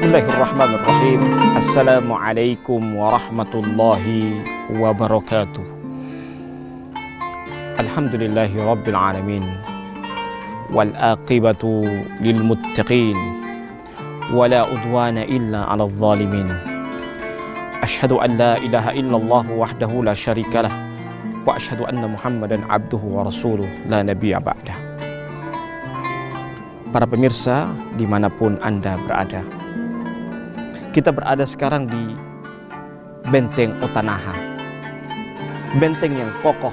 Bismillahirrahmanirrahim. Assalamualaikum warahmatullahi wabarakatuh. Alhamdulillahi rabbil alamin. Wal aqibatu lil muttaqin. Wala udwana illa 'alal zalimin. Asyhadu an la ilaha illallah wahdahu la syarikalah. Wa asyhadu anna Muhammadan abduhu wa rasuluh la nabiyya ba'dah. Para pemirsa dimanapun Anda berada, kita berada sekarang di Benteng Otanaha, benteng yang kokoh.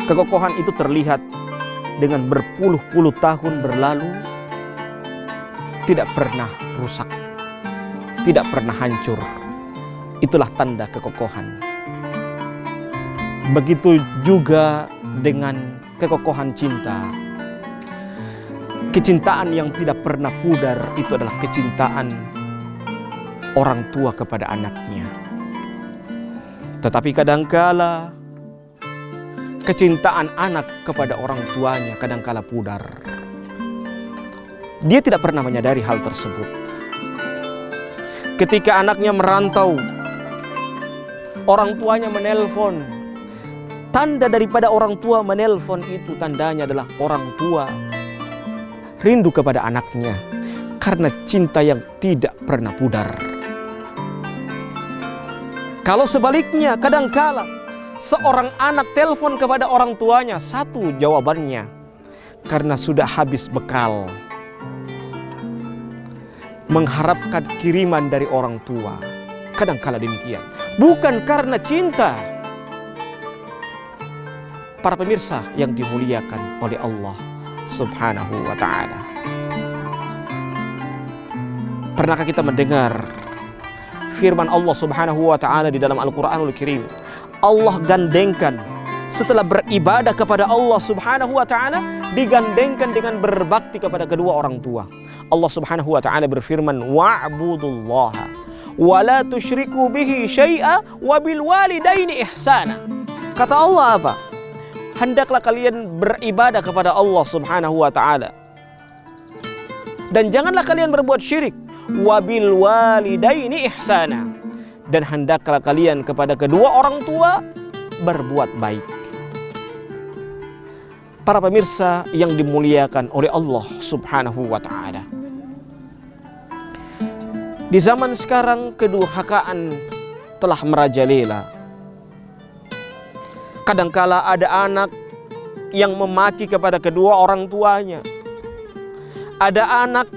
Kekokohan itu terlihat dengan berpuluh-puluh tahun berlalu, tidak pernah rusak, tidak pernah hancur. Itulah tanda kekokohan. Begitu juga dengan kekokohan cinta. Kecintaan yang tidak pernah pudar itu adalah kecintaan orang tua kepada anaknya. Tetapi kadangkala kecintaan anak kepada orang tuanya kadangkala pudar. Dia tidak pernah menyadari hal tersebut. Ketika anaknya merantau, orang tuanya menelpon. Tanda daripada orang tua menelpon itu tandanya adalah orang tua rindu kepada anaknya karena cinta yang tidak pernah pudar. Kalau sebaliknya, kadangkala seorang anak telepon kepada orang tuanya, satu jawabannya, karena sudah habis bekal, mengharapkan kiriman dari orang tua. Kadangkala demikian, bukan karena cinta. Para pemirsa yang dimuliakan oleh Allah Subhanahu wa ta'ala, pernahkah kita mendengar firman Allah Subhanahu wa ta'ala di dalam Al-Quranul Karim? Allah gandengkan setelah beribadah kepada Allah Subhanahu wa ta'ala, digandengkan dengan berbakti kepada kedua orang tua. Allah Subhanahu wa ta'ala berfirman, wa'budullaha wa la tusyriku bihi syai'a wa bil walidaini ihsana. Kata Allah apa? Hendaklah kalian beribadah kepada Allah Subhanahu wa ta'ala, dan janganlah kalian berbuat syirik. Wabil walidaini ihsana, dan hendaklah kalian kepada kedua orang tua berbuat baik. Para pemirsa yang dimuliakan oleh Allah Subhanahu wa ta'ala, di zaman sekarang kedurhakaan telah merajalela. Kadangkala ada anak yang memaki kepada kedua orang tuanya. Ada anak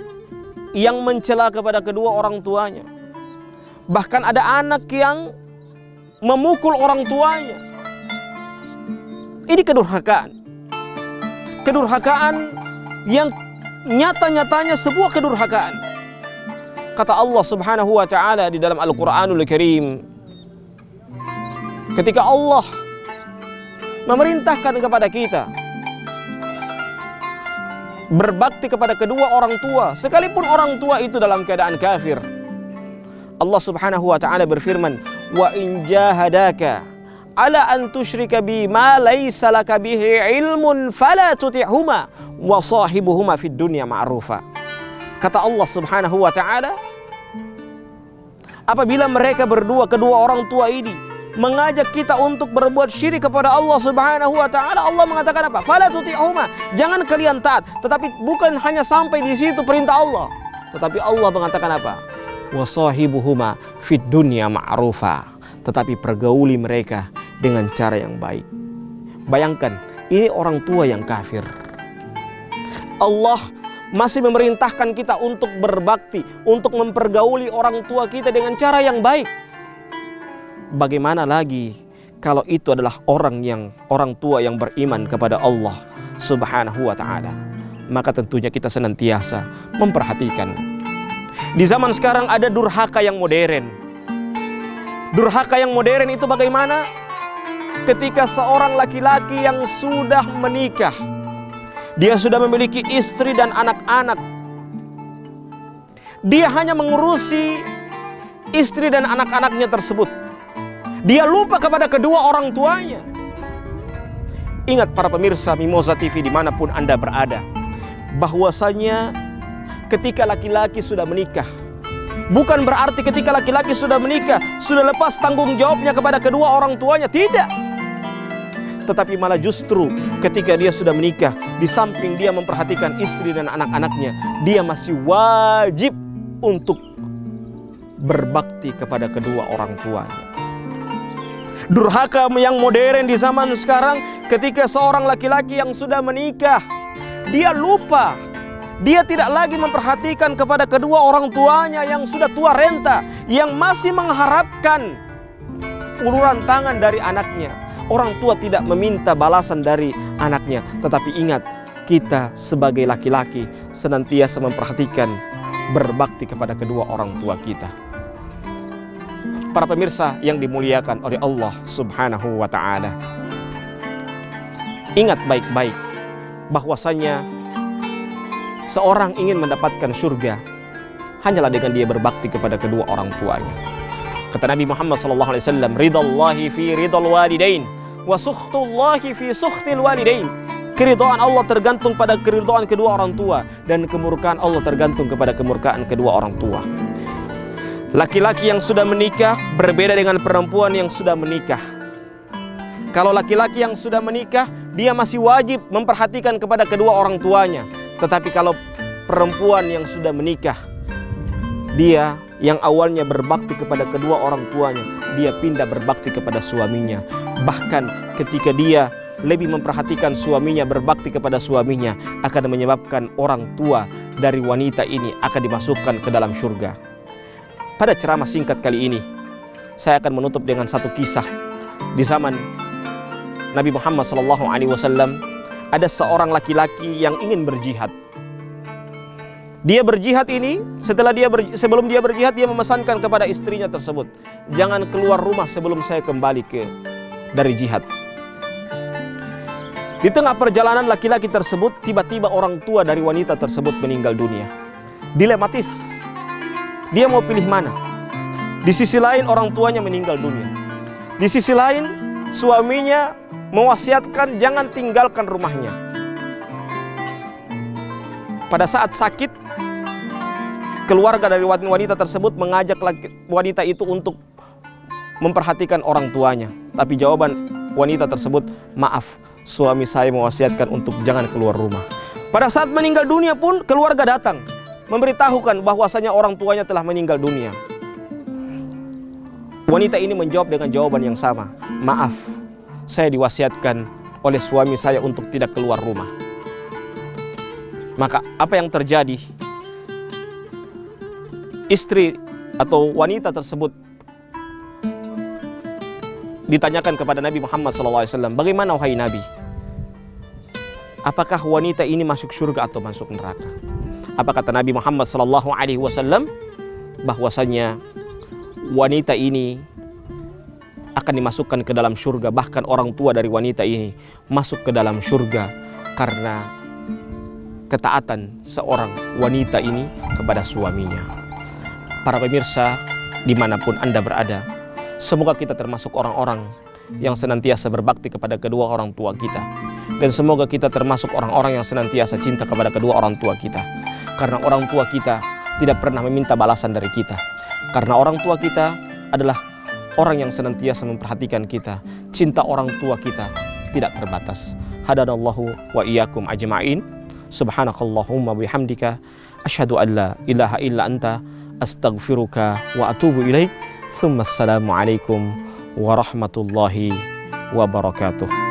yang mencela kepada kedua orang tuanya. Bahkan ada anak yang memukul orang tuanya. Ini kedurhakaan. Kedurhakaan yang nyata-nyatanya sebuah kedurhakaan. Kata Allah Subhanahu wa ta'ala di dalam Al-Quranul Karim, ketika Allah memerintahkan kepada kita berbakti kepada kedua orang tua, sekalipun orang tua itu dalam keadaan kafir. Allah Subhanahu wa ta'ala berfirman, wa in jahadaka ala an tusyrika bi ma laysa laka bihi ilmun fala tuti'huma wa sahibuhuma fid dunya ma'rufa. Kata Allah Subhanahu wa ta'ala, apabila mereka berdua, kedua orang tua ini mengajak kita untuk berbuat syirik kepada Allah Subhanahu wa ta'ala, Allah mengatakan apa? Fala tuti'huma, jangan kalian taat. Tetapi bukan hanya sampai di situ perintah Allah, tetapi Allah mengatakan apa? Wasahibuhuma fid dunya ma'rufa, tetapi pergauli mereka dengan cara yang baik. Bayangkan, ini orang tua yang kafir. Allah masih memerintahkan kita untuk berbakti, untuk mempergauli orang tua kita dengan cara yang baik. Bagaimana lagi kalau itu adalah orang tua yang beriman kepada Allah Subhanahu wa ta'ala? Maka tentunya kita senantiasa memperhatikan. Di zaman sekarang ada durhaka yang modern. Durhaka yang modern itu bagaimana? Ketika seorang laki-laki yang sudah menikah, dia sudah memiliki istri dan anak-anak, dia hanya mengurusi istri dan anak-anaknya tersebut. Dia lupa kepada kedua orang tuanya. Ingat para pemirsa Mimoza TV dimanapun Anda berada, bahwasanya ketika laki-laki sudah menikah. Bukan berarti ketika laki-laki sudah menikah, sudah lepas tanggung jawabnya kepada kedua orang tuanya. Tidak. Tetapi malah justru ketika dia sudah menikah, di samping dia memperhatikan istri dan anak-anaknya, dia masih wajib untuk berbakti kepada kedua orang tuanya. Durhaka yang modern di zaman sekarang, ketika seorang laki-laki yang sudah menikah, dia lupa, dia tidak lagi memperhatikan kepada kedua orang tuanya yang sudah tua renta, yang masih mengharapkan uluran tangan dari anaknya. Orang tua tidak meminta balasan dari anaknya, tetapi ingat, kita sebagai laki-laki senantiasa memperhatikan, berbakti kepada kedua orang tua kita. Para pemirsa yang dimuliakan oleh Allah Subhanahu wa ta'ala, ingat baik-baik bahwasanya seorang ingin mendapatkan surga hanyalah dengan dia berbakti kepada kedua orang tuanya. Kata Nabi Muhammad SAW, ridallahi fi ridal walidain wa sukhtullahi fi sukhtil walidain. Keridhaan Allah tergantung pada keridhaan kedua orang tua, dan kemurkaan Allah tergantung kepada kemurkaan kedua orang tua. Laki-laki yang sudah menikah berbeda dengan perempuan yang sudah menikah. Kalau laki-laki yang sudah menikah, dia masih wajib memperhatikan kepada kedua orang tuanya. Tetapi kalau perempuan yang sudah menikah, dia yang awalnya berbakti kepada kedua orang tuanya, dia pindah berbakti kepada suaminya. Bahkan ketika dia lebih memperhatikan suaminya, berbakti kepada suaminya, akan menyebabkan orang tua dari wanita ini akan dimasukkan ke dalam surga. Pada ceramah singkat kali ini, saya akan menutup dengan satu kisah. Di zaman Nabi Muhammad SAW, ada seorang laki-laki yang ingin berjihad. Dia berjihad ini, sebelum dia berjihad, dia memesankan kepada istrinya tersebut, jangan keluar rumah sebelum saya kembali dari jihad. Di tengah perjalanan laki-laki tersebut, tiba-tiba orang tua dari wanita tersebut meninggal dunia. Dilematis. Dia mau pilih mana? Di sisi lain orang tuanya meninggal dunia. Di sisi lain suaminya mewasiatkan jangan tinggalkan rumahnya. Pada saat sakit, keluarga dari wanita tersebut mengajak wanita itu untuk memperhatikan orang tuanya. Tapi jawaban wanita tersebut, maaf, suami saya mewasiatkan untuk jangan keluar rumah. Pada saat meninggal dunia pun keluarga datang memberitahukan bahwasanya orang tuanya telah meninggal dunia. Wanita ini menjawab dengan jawaban yang sama, maaf, saya diwasiatkan oleh suami saya untuk tidak keluar rumah. Maka apa yang terjadi? Istri atau wanita tersebut ditanyakan kepada Nabi Muhammad SAW, bagaimana wahai Nabi? Apakah wanita ini masuk surga atau masuk neraka? Apa kata Nabi Muhammad SAW? Bahwasanya wanita ini akan dimasukkan ke dalam surga. Bahkan orang tua dari wanita ini masuk ke dalam surga karena ketaatan seorang wanita ini kepada suaminya. Para pemirsa dimanapun Anda berada, semoga kita termasuk orang-orang yang senantiasa berbakti kepada kedua orang tua kita. Dan semoga kita termasuk orang-orang yang senantiasa cinta kepada kedua orang tua kita. Karena orang tua kita tidak pernah meminta balasan dari kita. Karena orang tua kita adalah orang yang senantiasa memperhatikan kita. Cinta orang tua kita tidak terbatas. Hadanallahu wa iyyakum ajma'in. Subhanakallahumma bihamdika asyhadu an la ilaha illa anta astaghfiruka wa atubu ilaik. Thumma assalamu alaikum warahmatullahi wabarakatuh.